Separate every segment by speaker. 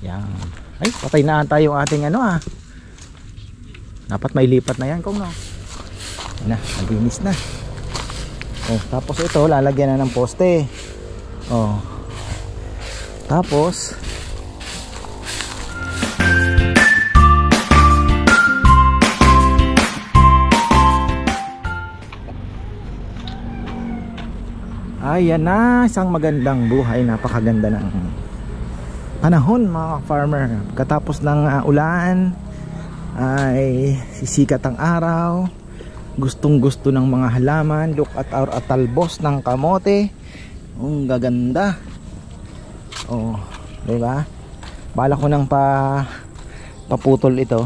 Speaker 1: Yan. Ay, patay na ata yung ating ano ah. Dapat may lipat na yan kung no. Yan na, naglinis na. Oh, tapos ito lalagyan na ng poste. Oh. Tapos ayan na, isang magandang buhay, napakaganda ng panahon mga farmer. Katapos ng ulan ay sisikat ang araw. Gustong gusto ng mga halaman. Look at our talbos ng kamote. Ang gaganda. Oh, diba? Bala ko nang paputol ito.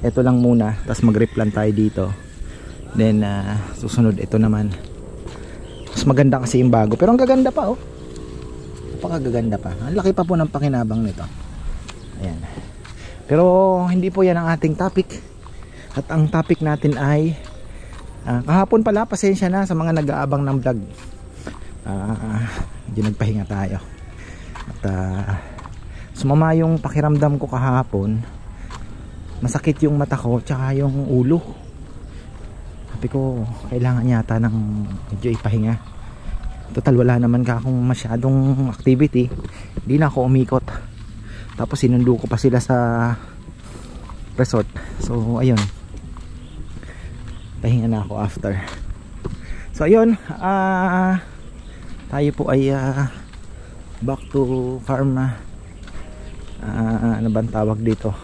Speaker 1: Ito lang muna, tapos mag-replant tayo dito. Then susunod ito naman. Mas maganda kasi yung bago, pero ang gaganda pa oh. Napakagaganda pa. Ang laki pa po ng pakinabang nito. Ayan. Pero hindi po yan ang ating topic. At ang topic natin ay kahapon pala, pasensya na sa mga nag-aabang ng vlog. Medyo nagpahinga tayo. At sumama yung pakiramdam ko kahapon. Masakit yung mata ko tsaka yung ulo. Sabi ko kailangan yata ng medyo ipahinga. Total wala naman ka akong masyadong activity. Hindi na ako umikot. Tapos sinundo ko pa sila sa resort. So ayun, pahinga na ako after. So ayun, tayo po ay back to farm. Ano bang tawag dito?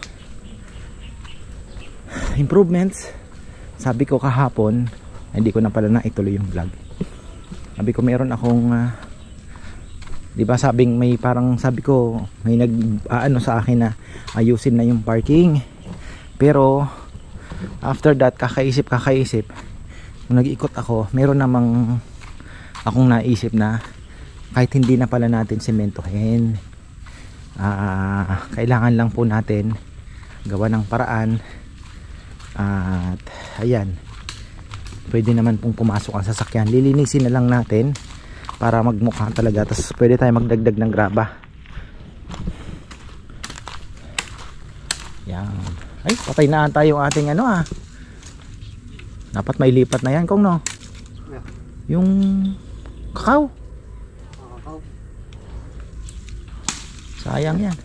Speaker 1: Improvements. Sabi ko kahapon, hindi ko na pala na ituloy yung vlog. Sabi ko meron akong di ba sabing may parang sabi ko may nag sa akin na ayusin na yung parking. Pero after that kakaisip nung nag-ikot ako, meron namang akong naisip na kahit hindi na pala natin sementohin, kailangan lang po natin gawa ng paraan. At ayan, pwede naman pong pumasok ang sasakyan. Lilinisin na lang natin para magmukha talaga. Tapos pwede tayo magdagdag ng graba. Yan. Ay, patay na tayo yung ating ano ah. Dapat may lipat na yan kung no. Yung kakao. Sayang yan.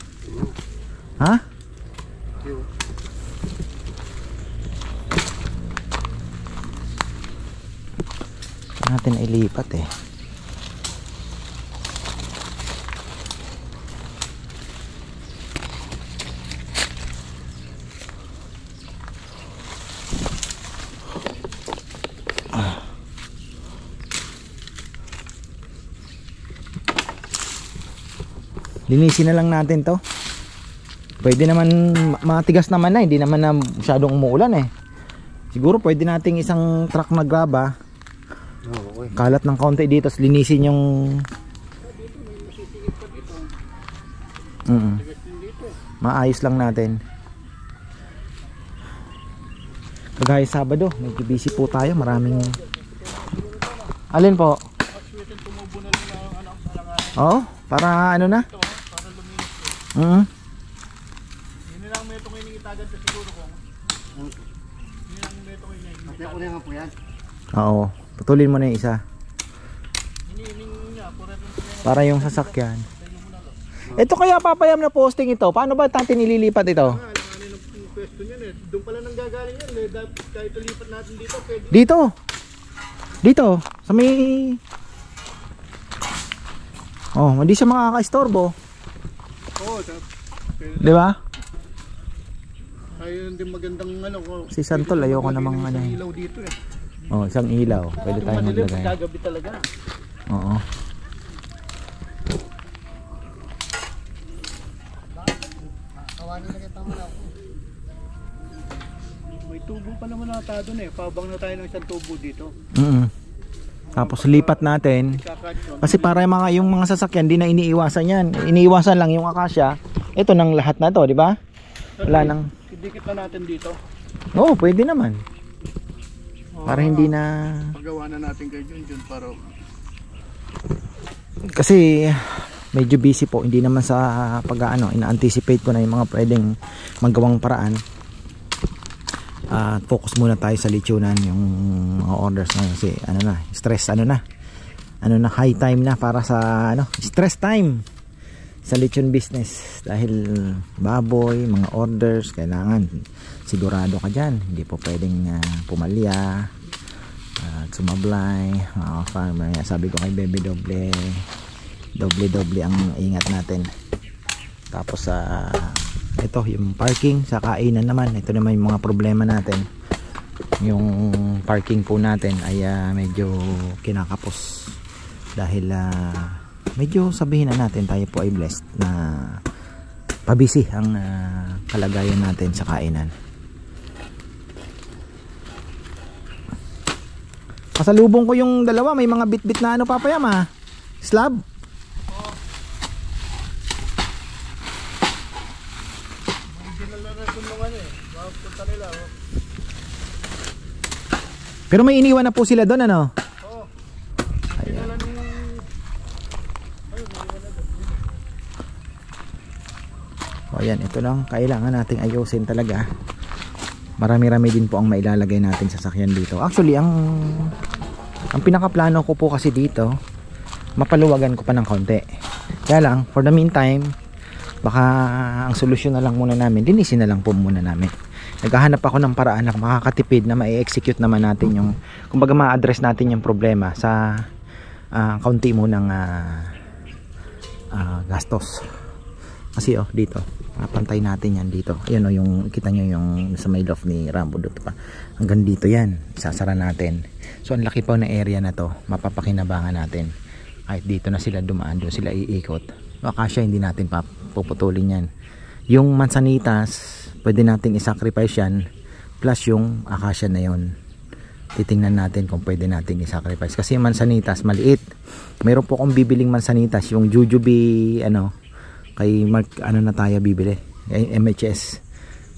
Speaker 1: Ha? Natin ilipat eh. Linisin na lang natin to. Pwede naman matigas naman na, hindi naman na masyadong umuulan eh. Siguro pwede nating isang truck na graba. Kalat ng konti dito, linisin yung maayos lang natin. Kagaya Sabado, medyo busy po tayo, maraming alin po? Oo, para ano na? Yun lang may itong iningitagan sa siguro ko. Yun lang may itong iningitagan. Oo. Putulin mo na yung isa para yung sasakyan. Ito kaya papayam na posting ito. Paano ba natin ililipat ito? Doon pala nang gagaling yan. Kahit ilipat natin dito, pwede. Dito sa may hindi siya makaka-istorbo. Di ba? Ayun din magandang ano ko. Si Santol ayoko namang ano. Ilaw dito eh. Isang ilaw. Pwede tayo maglagay. Gagabi talaga. Oo. May tubo pa naman nata doon eh. Pabang na tayo ng isang tubo dito. Tapos lipat natin. Kasi para yung mga sasakyan, di na iniiwasan yan. Iniiwasan lang yung akasya. Ito nang lahat na to, di ba? Wala nang. Idikit na natin dito. Oo, pwede naman. Para hindi na pagawa na natin kay Junjun para kasi medyo busy po, hindi naman sa pag-ano, ina-anticipate ko na yung mga pwedeng magawang paraan. Focus muna tayo sa lechonan, yung mga orders na kasi ano na, stress ano na high time na para sa ano, stress time sa lechon business dahil baboy, mga orders, kailangan sigurado ka dyan, hindi po pwedeng pumalya at sumablay. Farmer, sabi ko kay Bebe, doble ang ingat natin. Tapos ito yung parking sa kainan naman, ito naman yung mga problema natin. Yung parking po natin ay medyo kinakapos dahil medyo sabihin na natin tayo po ay blessed na pabisi ang kalagayan natin sa kainan. Pasalubong ko yung dalawa, may mga bit-bit na ano papayam slab. Pero may iniwan na po sila doon, ano? Oo. O yan, ito lang kailangan nating ayusin talaga. Marami-rami din po ang mailalagay natin sa sasakyan dito. Actually, ang pinakaplano ko po kasi dito, mapaluwagan ko pa ng konti. Kaya lang, for the meantime, baka ang solusyon na lang muna namin, linisin na lang po muna namin. Naghahanap ako ng paraan na makakatipid na ma-execute naman natin yung, kumbaga ma-address natin yung problema sa kaunti munang gastos. Kasi dito, pantay natin yan dito. Ayan yung kita nyo yung sa may loft ni Rambo dito pa. Hanggang dito yan, isasara natin. So ang laki pa na area na to, mapapakinabangan natin. Kahit dito na sila dumaan, doon sila iikot. Akasya hindi natin puputulin yan. Yung mansanitas, pwede nating isacrifice yan, plus yung akasya na yon. Titingnan natin kung pwede nating isacrifice. Kasi mansanitas, maliit. Meron po akong bibiling mansanitas, yung Jujube, kay Mark, na tayo bibili? Kay MHS,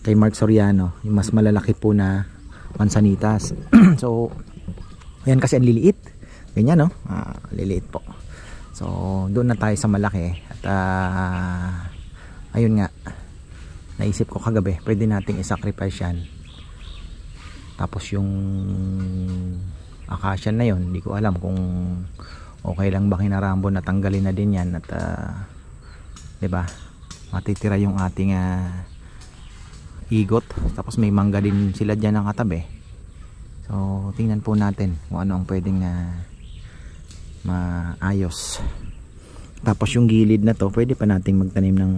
Speaker 1: kay Mark Soriano, yung mas malalaki po na mansanitas. So, yan kasi ang liliit. Ganyan, liliit po. So, doon na tayo sa malaki. At, ayun nga, naisip ko kagabi, pwede nating isacrifice yan. Tapos yung akasya na yon, hindi ko alam kung okay lang ba kina Rambo na tanggalin na din yan. At diba, matitira yung ating igot. Tapos may mangga din sila dyan ng katabi. So tingnan po natin kung ano ang pwedeng maayos. Tapos yung gilid na to, pwede pa nating magtanim ng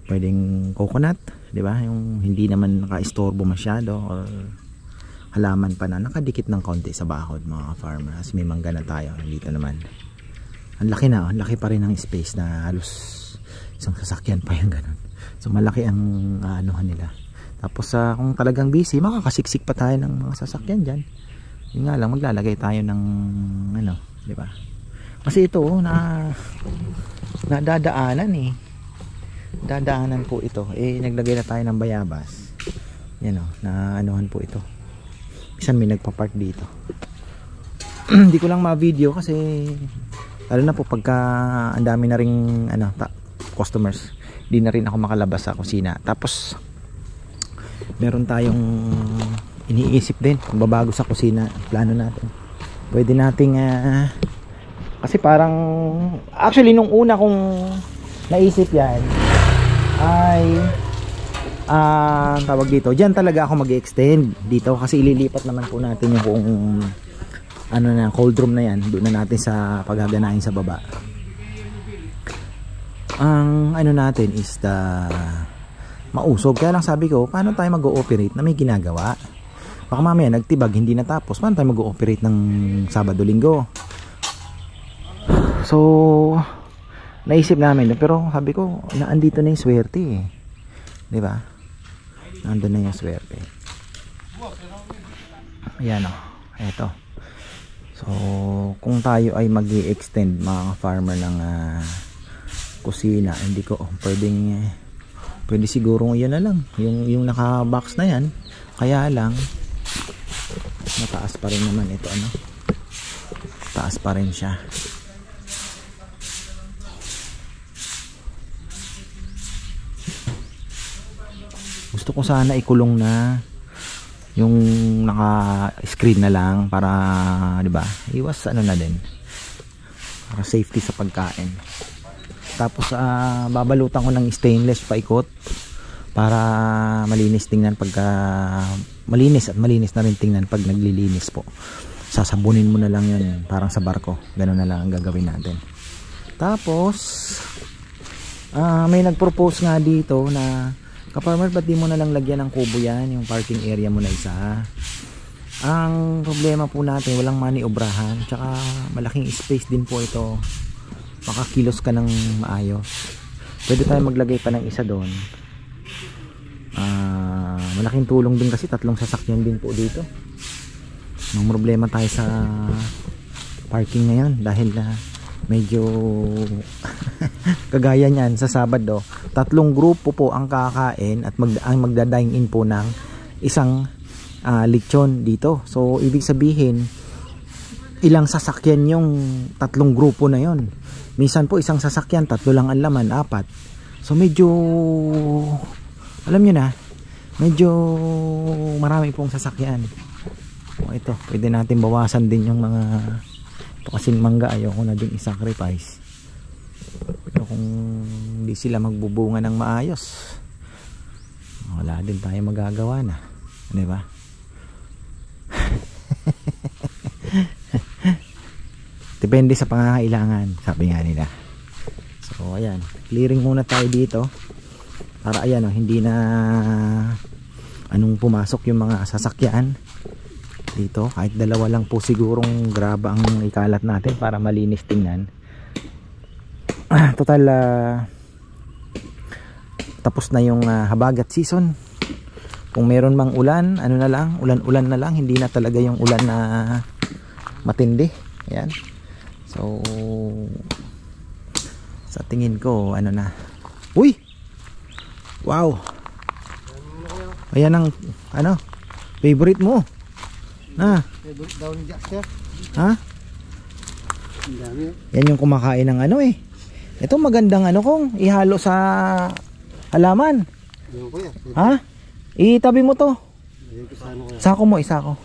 Speaker 1: pwedeng coconut, di ba? Yung hindi naman naka-istorbo masyado, or halaman pa na nakadikit ng konti sa bakod, mga farmer. As may mangga na tayo dito naman. Ang laki na, ang laki pa rin ng space na halos isang sasakyan pa yung ganun. So malaki ang anuhan nila. Tapos kung talagang busy, makakasiksik pa tayo ng mga sasakyan dyan. Yun nga lang, maglalagay tayo ng di ba? Kasi ito nadadaanan dadaanan po ito. Naglagay na tayo ng bayabas. Yan na anuhan po ito. Minsan may nagpa-park dito. Hindi ko lang ma-video kasi lalo na po pagka ang dami na ring customers, di na rin ako makalabas sa kusina. Tapos meron tayong iniisip din kung babago sa kusina. Plano natin, pwede nating kasi parang actually nung una kong naisip yan ay tawag dito, dyan talaga ako mag-extend dito kasi ililipat naman po natin yung buong cold room na yan, doon na natin sa paghaganahin sa baba. Ang natin is mausog. Kaya lang sabi ko, paano tayo mag-ooperate na may ginagawa? Baka mamaya nagtibag, hindi natapos. Paano tayo mag-ooperate ng Sabado-Linggo? So naisip namin, pero sabi ko, naandito na yung swerte di ba? Nandun na yung swerte. Ayan eto. So kung tayo ay mag-i-extend, mga farmer, ng kusina, hindi ko pwede siguro yan na lang yung naka-box na yan. Kaya lang mataas pa rin naman ito, taas pa rin siya. Gusto ko sana ikulong na yung naka-screen na lang para, di ba? Iwas ano na din. Para safety sa pagkain. Tapos babalutan ko ng stainless paikot para malinis tingnan pagka malinis na rin tingnan pag naglilinis po. Sasabunin mo na lang yun parang sa barko. Ganun na lang ang gagawin natin. Tapos may nag-propose nga dito na ka-farmer, ba't di mo na lang lagyan ng kubo yan, yung parking area mo na isa. Ang problema po natin, walang maniobrahan, tsaka malaking space din po ito, makakilos ka ng maayos. Pwede tayo maglagay pa ng isa doon. Malaking tulong din kasi 3 sasakyan din po dito. Ang problema tayo sa parking ngayon dahil medyo kagaya niyan sa Sabado, 3 grupo po ang kakain at magda-dine in po ng isang lechon dito. So ibig sabihin ilang sasakyan yung 3 grupo na yon. Minsan po isang sasakyan 3 lang ang laman, 4. So medyo alam nyo na, medyo marami pong sasakyan. Ito, pwede natin bawasan din yung mga ito kasing mangga, ayoko na din i-sacrifice. Pero kung hindi sila magbubunga ng maayos, wala din tayo magagawa na, di ba? Depende sa pangangailangan, sabi nga nila. So ayan, clearing muna tayo dito para ayan, hindi na anong pumasok yung mga sasakyan dito. Kahit 2 lang po sigurong graba ang ikalat natin para malinis tingnan. Total tapos na yung habagat season. Kung meron mang ulan, ano na lang, ulan-ulan na lang, hindi na talaga yung ulan na matindi. Ayan. So sa tingin ko ano na. Uy! Wow! Ayan ang ano, favorite mo. Na. Ha? Yan yung kumakain ng ano eh. Ito magandang ano kong ihalo sa halaman. Ha? Itabi mo to. Sako mo, isako.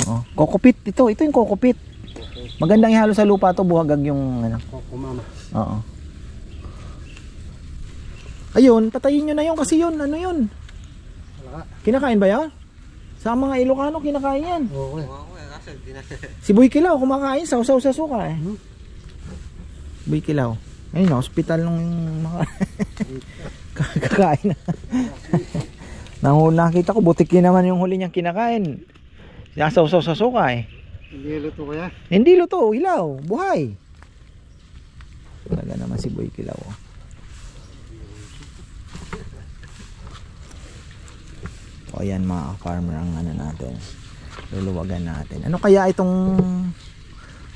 Speaker 1: Oo. Kokopit ito. Ito yung kokopit. Magandang ihalo sa lupa to, buhagag yung ano. Oo. Ayun, patayin nyo na yun kasi yun. Ano yun? Kinakain ba yan? Sa mga Ilocano kinakain yan. Okay. Si Boy Kilaw kumakain sausaw sa suka eh. Boy Kilaw. Ayun, hospital nung mga kakain. Nakita ko butik yun naman yung huli niyang kinakain. Sausaw sa suka eh.
Speaker 2: Hindi luto kaya?
Speaker 1: Hindi luto, ilaw, buhay. Talaga naman si Boy Kilaw. O yan mga farmer ang ano natin, luluwagan natin. Ano kaya itong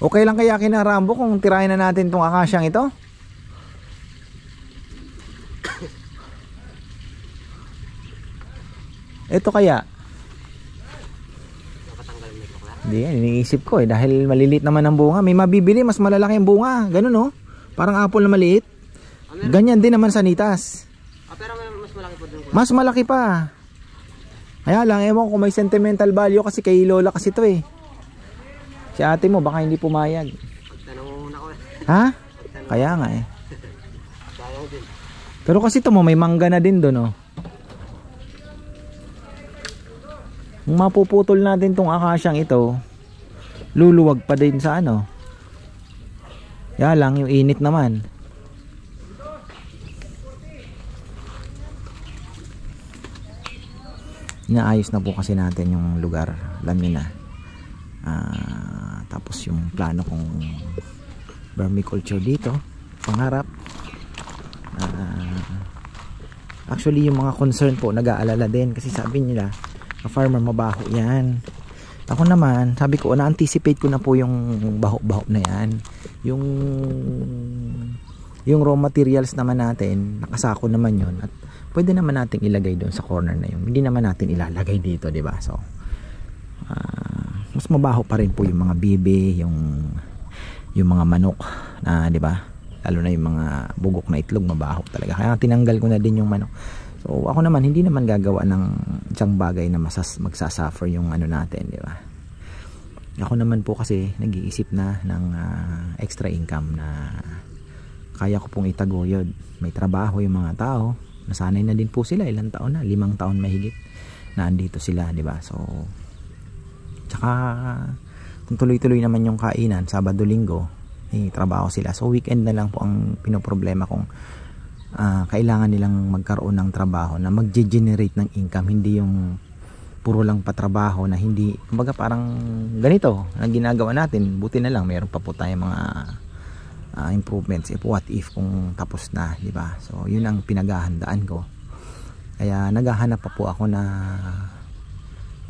Speaker 1: okay lang kaya kina Rambo kung tirahin na natin itong akasyang ito? Ito kaya hindi, iniisip ko eh dahil maliliit naman ang bunga. May mabibili mas malalaki ang bunga, ganun oh, parang apple na maliit. Ganyan din naman sa nitas.
Speaker 2: Pero mas malaki po din.
Speaker 1: Mas malaki pa. Kaya lang, ewan ko may sentimental value kasi kay Lola kasi ito eh. Si ate mo baka hindi pumayag.
Speaker 2: Pagtanong muna ko eh.
Speaker 1: Ha? Kaya nga eh. Pero kasi ito mo may mangga na din doon oh. Kung mapuputol natin tong akasyang ito, luluwag pa din sa ano. Kaya lang yung init naman. Inaayos na po kasi natin yung lugar, alam niyo na. Tapos yung plano kong vermiculture dito pangharap. Actually yung mga concern po nag-aalala din kasi sabi nila farmer mabaho yan. Ako naman sabi ko na-anticipate ko na po yung baho-baho na yan, yung raw materials naman natin nakasako naman yon at pwede naman nating ilagay doon sa corner na yun. Hindi naman natin ilalagay dito, di ba? So, mas mabaho pa rin po yung mga bibe, yung mga manok na, di ba? Lalo na yung mga bugok na itlog, mabaho talaga. Kaya tinanggal ko na din yung manok. So ako naman hindi naman gagawa ng isang bagay na magsasuffer yung ano natin, di ba? Ako naman po kasi nag-iisip na ng extra income na kaya ko pong itaguyod. May trabaho yung mga tao, nasanay na din po sila, ilang taon na, 5 taon mahigit na andito sila, di ba? So tsaka kung tuloy-tuloy naman yung kainan Sabado, Linggo, trabaho sila. So weekend na lang po ang pinoproblema kung kailangan nilang magkaroon ng trabaho na mag-generate ng income, hindi yung puro lang patrabaho na hindi, kumbaga parang ganito ang ginagawa natin. Buti na lang meron pa po tayong mga improvements. What if kung tapos na, di ba? So yun ang pinaghahandaan ko. Kaya naghahanap pa po ako na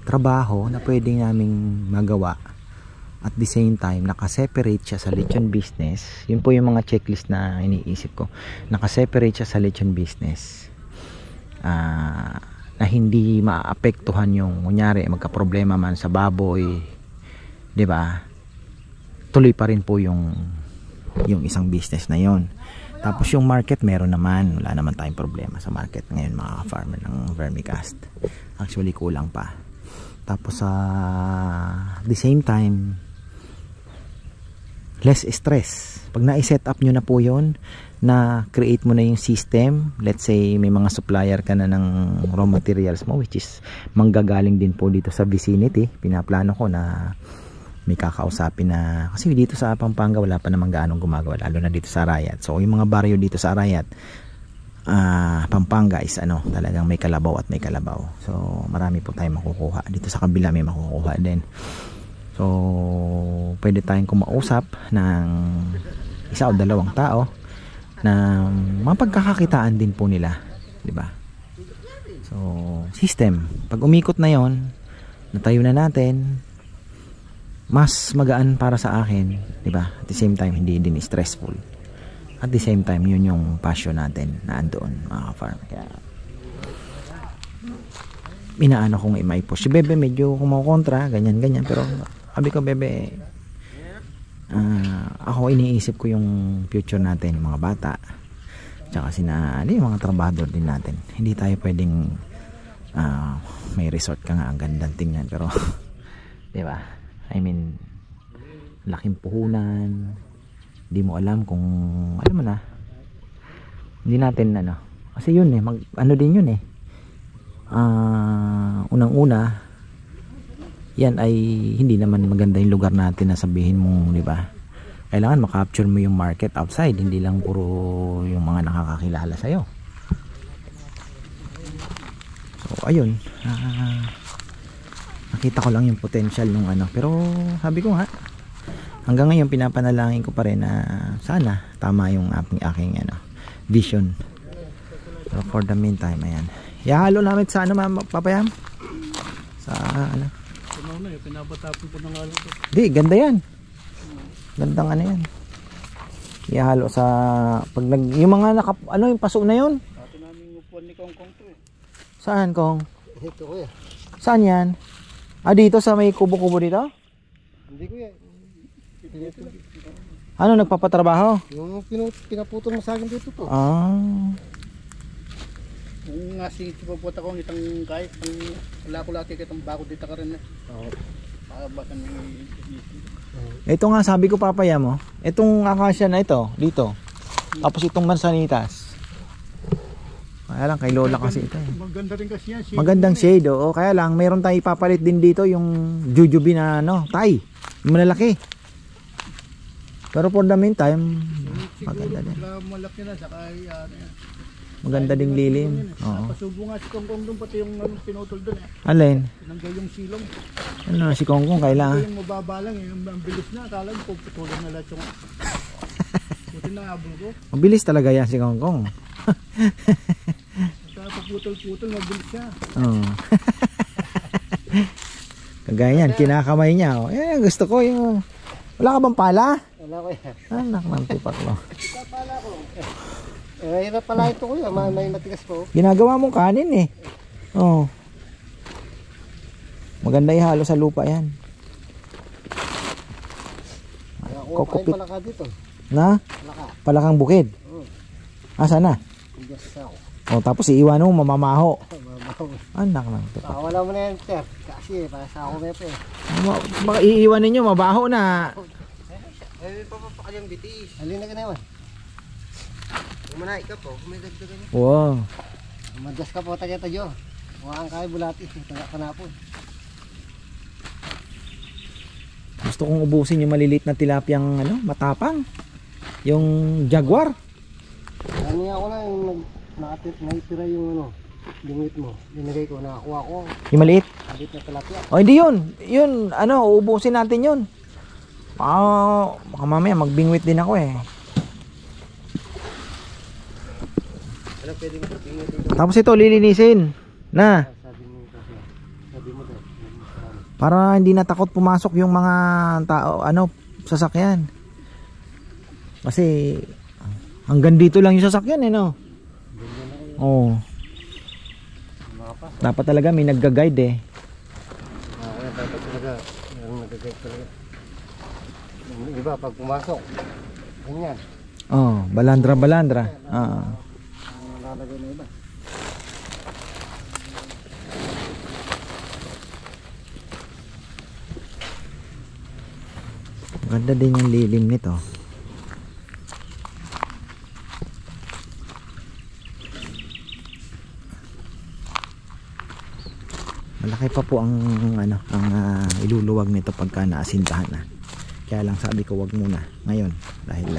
Speaker 1: trabaho na pwede naming magawa at the same time nakaseparate siya sa lechon business. Yun po yung mga checklist na iniisip ko. Nakaseparate siya sa lechon business, na hindi maapektuhan yung kunyari magka-problema man sa baboy, 'di ba? Tuloy pa rin po yung isang business na yon. Tapos yung market meron naman, wala naman tayong problema sa market ngayon mga farmer ng vermicast. Actually kulang pa. Tapos the same time less stress. Pag na-set up nyo na po yon, na create mo na yung system, let's say may mga supplier ka na ng raw materials mo which is manggagaling din po dito sa vicinity. Pinaplano ko na may kakausapin na, kasi dito sa Pampanga wala pa namang gaanong gumagawa, lalo na dito sa Arayat. So yung mga baryo dito sa Arayat, Pampanga is talagang may kalabaw at may kalabaw. So marami po tayong makukuha. Dito sa kabila may makukuha din. So pwede tayong kumausap ng 1 o 2 tao na mapagkakakitaan din po nila, di ba? So system, pag umikot na yon, natayo na natin, mas magaan para sa akin, di ba? At the same time hindi din stressful. At the same time yun yung passion natin na andoon, mga farm. Kaya inaano kong i-push. Si Bebe medyo kumokontra, ganyan pero sabi ko, Bebe, ako iniisip ko yung future natin, mga bata, tsaka yung mga trabador din natin. Hindi tayo pwedeng may resort ka nga, ang gandang tingnan, pero di ba, I mean laking puhunan, hindi mo alam kung alam mo na, hindi natin kasi yun din yun unang-una yan ay hindi naman maganda yung lugar natin na sabihin mo, di ba? Kailangan makapture mo yung market outside, hindi lang puro yung mga nakakakilala sa'yo. So ayun, nakita ko lang yung potential nung pero sabi ko nga, hanggang ngayon pinapanalangin ko pa rin na sana tama yung aking vision. So for the meantime, ayan, ihalo namin sa papayam sa
Speaker 2: Pinabatapon ko na nga lang ito.
Speaker 1: Di, ganda yan. Gandang yan. Ihalo sa pag yung mga yung paso na yun.
Speaker 2: Dati namin upuan ni Kong to
Speaker 1: Saan, Kong?
Speaker 2: Ito kuya.
Speaker 1: Saan yan? Dito sa may kubo-kubo dito?
Speaker 2: Hindi kuya.
Speaker 1: Ano nagpapatrabaho?
Speaker 2: Yung pinaputol mo sa akin dito to. Kung nga sipuputa ko itang kahit wala ko lati kitang bako dito ka rin Oo. Baka
Speaker 1: Ito nga sabi ko, papaya mo, itong akasya na ito dito, tapos itong mansanitas, kaya lang kay Lola kasi ito
Speaker 2: maganda rin kasi yan,
Speaker 1: magandang shade, kaya lang meron tayong ipapalit din dito, yung jujube na Thai, yung malalaki. Pero for the meantime maganda din,
Speaker 2: malaki na, saka
Speaker 1: maganda ding lilim.
Speaker 2: Pasubo nga si Kongkong doon, pati yung pinutol doon
Speaker 1: Alin?
Speaker 2: Tinanggay yung silong.
Speaker 1: Si Kongkong kailangan.
Speaker 2: Yung mababa lang ang bilis na, akala ko puputulin na lahat yung buti na abol ko.
Speaker 1: Mabilis talaga yan si Kongkong.
Speaker 2: Puputol-putol, mabilis siya.
Speaker 1: Kagaya yan, kinakamay niya. Gusto ko yung... Wala ka bang pala?
Speaker 2: Wala ko yan.
Speaker 1: Anak ng tipak mo.
Speaker 2: Pala ko. Hirap pala ito kuya, may matigas po.
Speaker 1: Ginagawa mong kanin maganda ihalo sa lupa yan.
Speaker 2: Kokopit palaka dito.
Speaker 1: Na? Palakang bukid. Asa na?
Speaker 2: Yes,
Speaker 1: O tapos iiwan mo mamamaho.
Speaker 2: Mabaho.
Speaker 1: Anak lang to.
Speaker 2: Wala mo na yan, sir. Kasi para sa ako mepe.
Speaker 1: Baka iiwan ninyo mabaho na.
Speaker 2: Ay, papapakal yung bitis. Alin na ka naman. Umanay ka po, kumidagdagan niya.
Speaker 1: Wow.
Speaker 2: Madas ka po, tagay tayo. Huwag kang bulati, tangga ka na po.
Speaker 1: Gusto kong ubusin yung maliliit na tilapiyang ano, matapang. Yung jaguar.
Speaker 2: Ano nga ako na yung naitira yung ano, lingwit mo. Linagay ko, nakakuha ko.
Speaker 1: Yung maliit.
Speaker 2: Maliit na tilapia.
Speaker 1: O hindi yun. Yun, ano, uubusin natin yun. Baka mamaya magbingwit din ako eh.
Speaker 2: Ano pwede mo bingwit dito?
Speaker 1: Tapos ito lilinisin na.
Speaker 2: Sabi mo daw.
Speaker 1: Para hindi natakot pumasok yung mga tao, ano, sasakyan. Kasi hanggang dito lang yung sasakyan eh, no? Oo. Dapat talaga may nagga-guide eh.
Speaker 2: Dapat talaga, meron nag-guide talaga. Yung iba pag pumasok, ganyan.
Speaker 1: Oh, balandra.
Speaker 2: Lalagay na iba.
Speaker 1: Ganda din yung lilim nito. Malaki pa po ang ano, ang iluluwag nito pagka naasintahan na. Kaya lang sabi ko wag muna ngayon dahil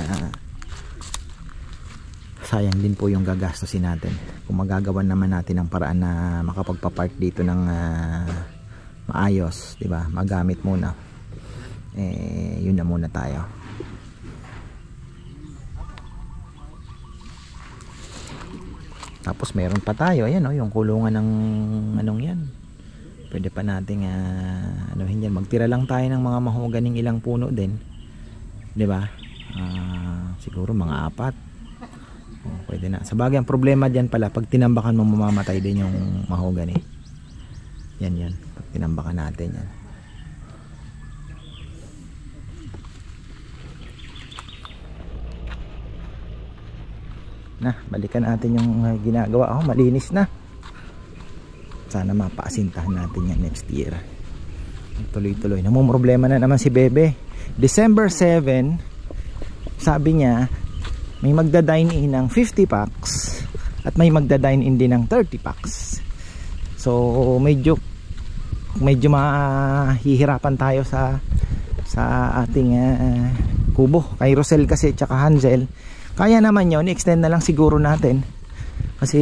Speaker 1: sayang din po yung gagastusin natin. Kung magagawan naman natin ang paraan na makapagpa-park dito ng maayos, 'di ba? Magamit muna. Yun na muna tayo. Tapos meron pa tayo, ayan oh, yung kulungan ng anong 'yan. Pwede pa nating anuhin yan. Magtira lang tayo ng mga mahoganing ilang puno din. 'Di ba? Siguro mga 4. Pwede na. Sa bagay ang problema diyan pala pag tinambakan mo mamamatay din yung mahogani. Yan. Pag tinambakan natin yan. Na, balikan natin yung ginagawa. Malinis na. Sana mapaasintahan natin yan next year. Tuloy-tuloy. Namumroblema na naman si Bebe. December 7, sabi niya, may magda-dine-in ng 50 packs at may magda-dine-in din ng 30 packs. So, medyo mahihirapan tayo sa ating kubo. Kay Rosel kasi tsaka Hansel. Kaya naman yun, extend na lang siguro natin. Kasi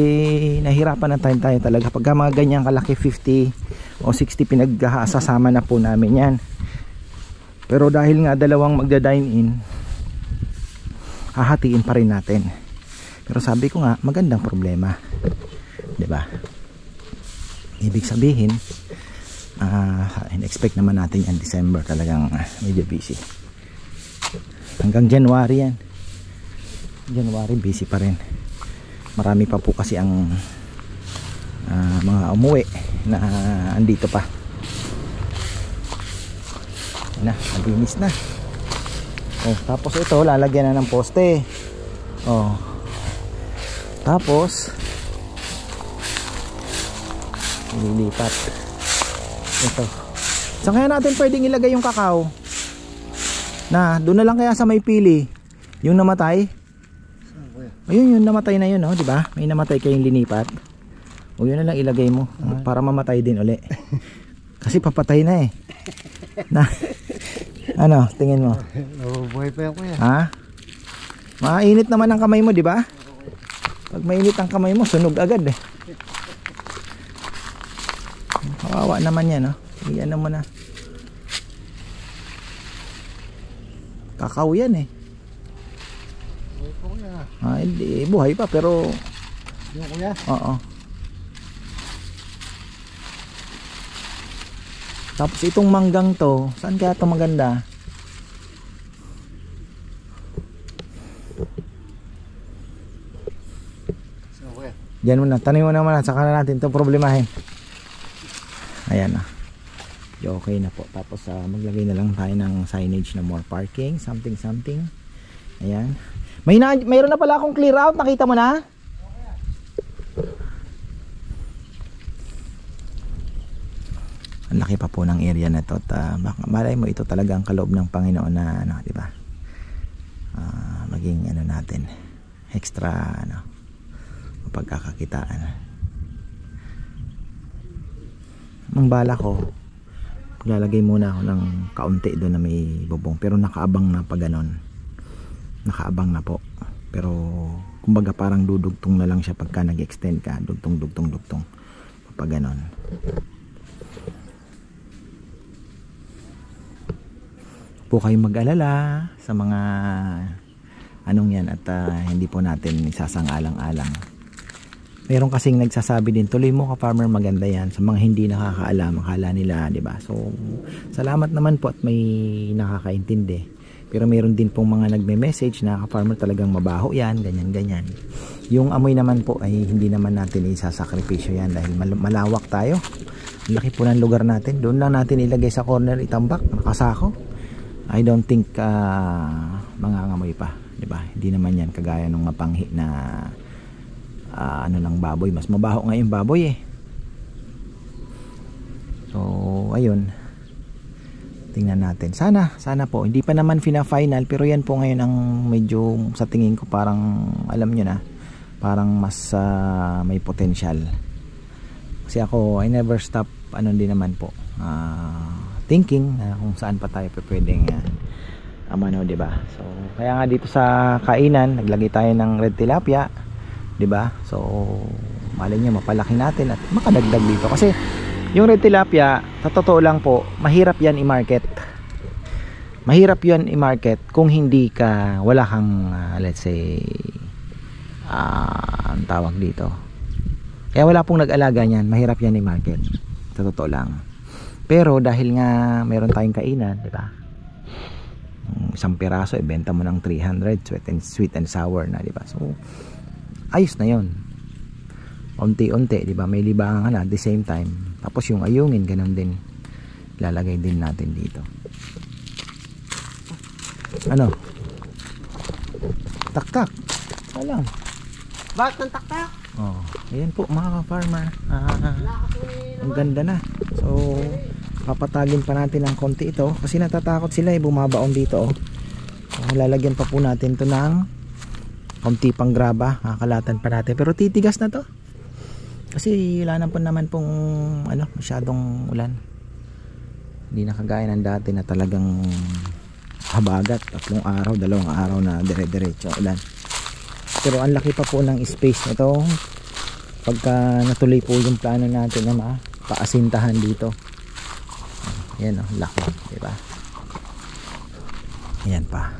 Speaker 1: nahirapan na tayo talaga pagka mga ganyang kalaki 50 o 60 pinagsasama na po namin yan. Pero dahil nga dalawang magda-dine in, hahatiin pa rin natin. Pero sabi ko nga magandang problema, 'di ba? Ibig sabihin in-expect naman natin yan December talagang medyo busy. Hanggang January yan. January busy pa rin. Marami pa po kasi ang mga umuwi na andito pa. Na, naglinis na. Oh, tapos ito lalagyan na ng poste. Oh. Tapos ililipat. Ito. Saan kaya natin pwedeng ilagay yung kakao? Na, doon na lang kaya sa may pili. Yung namatay. Ayun yung namatay na yun, oh, di ba? May namatay kayong linipat. O yun na lang ilagay mo para mamatay din uli. Kasi papatay na eh. Na, ano, tingin mo?
Speaker 2: Buhay pa yan kuya.
Speaker 1: Ha? Mainit naman ang kamay mo, di ba? Pag mainit ang kamay mo, sunog agad eh. Kawawa naman yan, oh. Iyan mo na. Kakao yan eh.
Speaker 2: Buhay pa kuya.
Speaker 1: Hindi, buhay pa pero
Speaker 2: Yung kuya?
Speaker 1: oo. Tapos itong manggang to, saan kaya ito maganda?
Speaker 2: So kuya.
Speaker 1: Diyan muna, tanim mo naman at saka na natin ito problemahin. Ayan na. Okay na po. Tapos maglagay na lang tayo ng signage na more parking, something. Ayan. Mayroon na pala akong clear out, nakita mo na? Ang laki pa po ng area na to, at malay mo ito talaga ang kaloob ng Panginoon na ano, di ba? Maging ano natin, extra ano, pagkakakitaan. Ang bala ko, lalagay muna ako ng kaunti doon na may bubong, pero nakaabang na pa ganon, nakaabang na po, pero kumbaga parang dudugtong na lang siya pagka nag-extend ka, dugtong pa ganon. Po kayong mag-alala sa mga anong yan, at hindi po natin isasang-alang-alang. Meron kasing nagsasabi din, tuloy mo ka farmer, maganda yan. Sa mga hindi nakakaalam, akala nila, di ba? So salamat naman po at may nakakaintindi. Pero meron din pong mga nagme-message na ka-farmer talagang mabaho yan, ganyan. Yung amoy naman po ay hindi naman natin isasakripisyo yan dahil malawak tayo. Laki po ng lugar natin. Doon lang natin ilagay sa corner, itambak, nakasako. I don't think mangangamoy pa, di ba? Hindi naman yan kagaya ng mapanghi na ano ng baboy. Mas mabaho nga yung baboy eh. So ayun, tingnan natin. Sana po hindi pa naman final, pero yan po ngayon ang medyo sa tingin ko parang alam nyo na, parang mas may potential. Kasi ako I never stop ano din naman po thinking kung saan pa tayo pwedeng amano, di ba? So kaya nga dito sa kainan naglagay tayo ng red tilapia, di ba? So malay nyo mapalaki natin at makadagdag dito, kasi yung red tilapia sa totoo lang po mahirap yan i-market. Mahirap yan i-market kung hindi ka, wala kang let's say ang tawag dito, kaya wala pong nag-alaga niyan, mahirap yan i-market sa totoo lang. Pero dahil nga meron tayong kainan, di ba? Isang piraso ibenta mo ng 300, sweet and sour na, di ba? So ayos na yon. Unti-unti, di ba? May libangan na at the same time. Tapos yung ayungin, ganun din. Lalagay din natin dito. Ano? Taktak. Salam.
Speaker 2: Bakit ng taktak?
Speaker 1: Oh, ayan po mga ka-farmer. Ang ganda na. So papatagin pa natin ng konti ito kasi natatakot sila bumabaon dito. So, lalagyan pa po natin to ng konti pang graba, kakalatan pa natin, pero titigas na to kasi wala naman pong ano, masyadong ulan. Hindi na kagaya ng dati na talagang habagat, 3 araw, 2 araw na dire-diretso ulan. Pero ang laki pa po ng space nito pagka natuloy po yung plano natin na paasintahan dito. Ayan o, laki, diba? Ayan pa.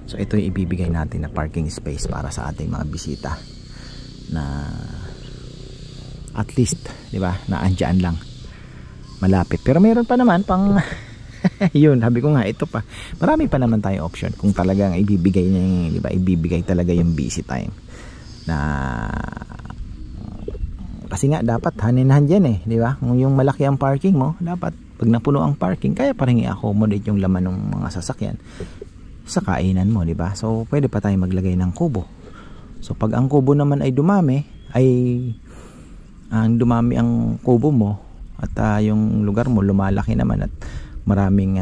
Speaker 1: So ito yung ibibigay natin na parking space para sa ating mga bisita na at least, diba, na andyan lang malapit. Pero meron pa naman pang yun, sabi ko nga, ito pa, marami pa naman tayong option kung talagang ibibigay niya yung, diba, ibibigay talaga yung busy time na, kasi nga dapat hand in hand yan eh, diba? Yung malaki ang parking mo, dapat pag napuno ang parking, kaya pa rin i-accommodate yung laman ng mga sasakyan sa kainan mo, diba? So pwede pa tayo maglagay ng kubo. So pag ang kubo naman ay dumami, dumami ang kubo mo at yung lugar mo lumalaki naman at maraming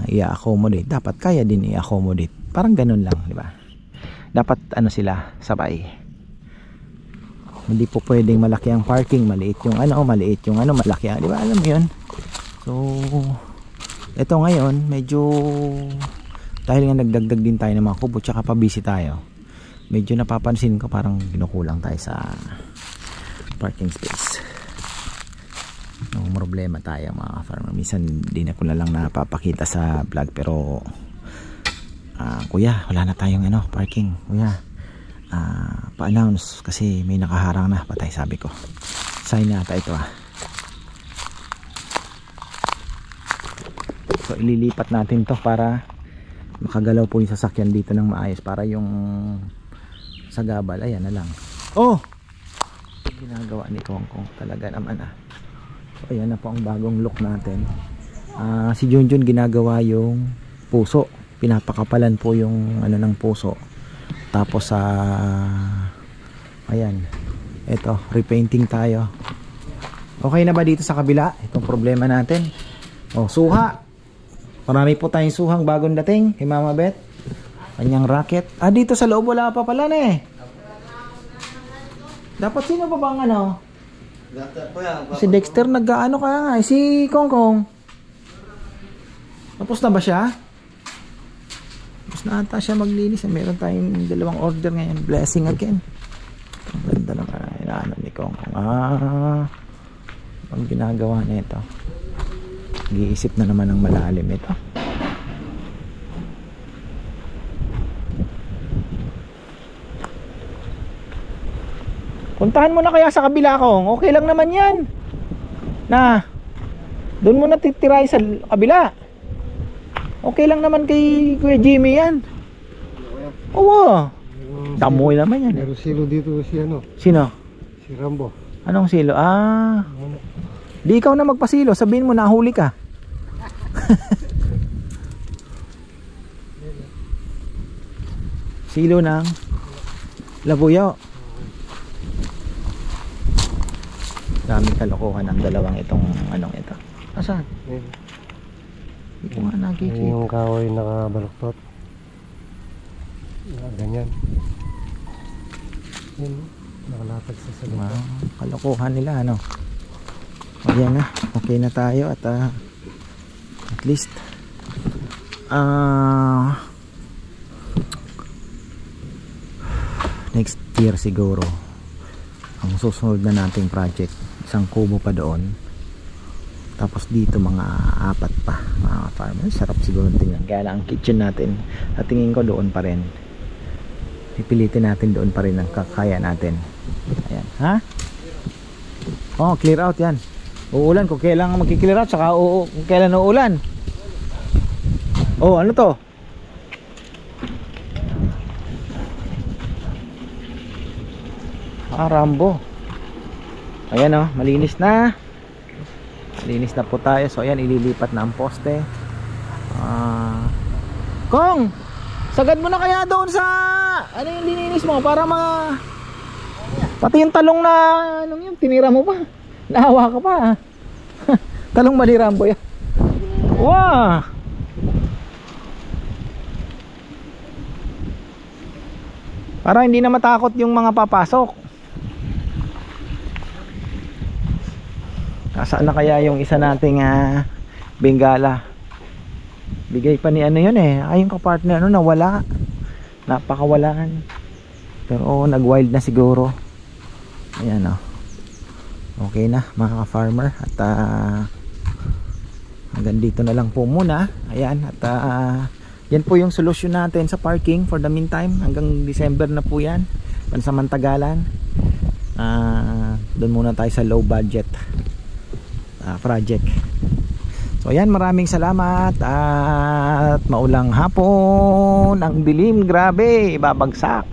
Speaker 1: i-accommodate, dapat kaya din i-accommodate. Parang ganun lang, di ba? Dapat ano sila, sabay. Hindi po pwedeng malaki ang parking, maliit yung malaki ang, di ba? Alam mo 'yun. So ito ngayon medyo, dahil nga nagdagdag din tayo ng mga kubo tsaka pa-busy tayo, medyo napapansin ko parang kinukulang tayo sa parking space. Ang problema tayo mga farmer, minsan di na ko na lang napapakita sa vlog, pero kuya, wala na tayong parking, kuya, pa-announce kasi may nakaharang na, patay, sabi ko. Sign nata ito So ililipat natin to para makagalaw po yung sasakyan dito ng maayos, para yung sagabal, ayan na lang. Oh, ginagawa ni Kongkong talaga naman So ayan na po ang bagong look natin. Si Junjun ginagawa yung puso, pinapakapalan po yung ng puso, tapos ayan, eto repainting tayo. Okay na ba dito sa kabila? Itong problema natin. Oh, suha. Marami po tayong suhang bagong dating kay Mama Beth. Kanyang racket. Ah, dito sa loob wala pa pala na eh. Dapat sino pa bang ano? Si Dexter nag-ano kaya nga. Si Kong Kong. Tapos na ba siya? Tapos na ata siya maglinis. Meron tayong 2 order ngayon. Blessing again. Ang ganda naman. Inaano ni Kong Kong. Ang ginagawa na ito. Nag-iisip na naman ng malalim ito. Puntahan mo na kaya sa kabila, Kong. Okay lang naman yan. Na, doon mo na titirahin sa kabila. Okay lang naman kay Kuya Jimmy yan. Oo. Damoy naman yan.
Speaker 3: Pero silo dito si ano?
Speaker 1: Sino?
Speaker 3: Si Rambo.
Speaker 1: Anong silo? Di ikaw na magpasilo. Sabihin mo nahuli ka. Silo ng labuyo. Daming kalokohan ang dalawang itong anong ito. Asan? Hindi ko nga nakikita.
Speaker 3: Yung kahoy nakabaluktot. Ganyan. Yun, nakalatag sa salita.
Speaker 1: Wow, kalokohan nila ano. Ayan na, okay na tayo at least next year siguro ang susunod na nating project, isang kubo pa doon, tapos dito mga 4 pa mga farmers. Sarap siguro tingnan, kaya lang ang kitchen natin at tingin ko doon pa rin, pipilitin natin doon pa rin ang kakaya natin. Ayan, ha? Oh, clear out yan. Uulan kung kailan magki-clear out, saka kung kailan uulan. Oh, ano to? Rambo. Ayan oh, malinis na. Malinis na po tayo. So ayan, ililipat na ang poste. Kong, sagad mo na kaya doon sa ano yung lininis mo para pati yung talong na anong yung tinira mo pa. Naawa ka pa. Talong mali Rambo yan. Wow. Para hindi na matakot yung mga papasok. Nasaan na kaya yung isa nating bengala? Bigay pa ni ano yun eh. Ay, yung kapartner ano, nawala. Napakawalaan. Pero nag wild na siguro. Ayan oh. Okay na mga ka-farmer. At hanggang dito na lang po muna. Ayan. At yan po yung solusyon natin sa parking for the meantime. Hanggang December na po yan. Pansamantagalan. Doon muna tayo sa low budget project. So ayan, maraming salamat. At maulang hapon. Ang dilim, grabe, babagsak.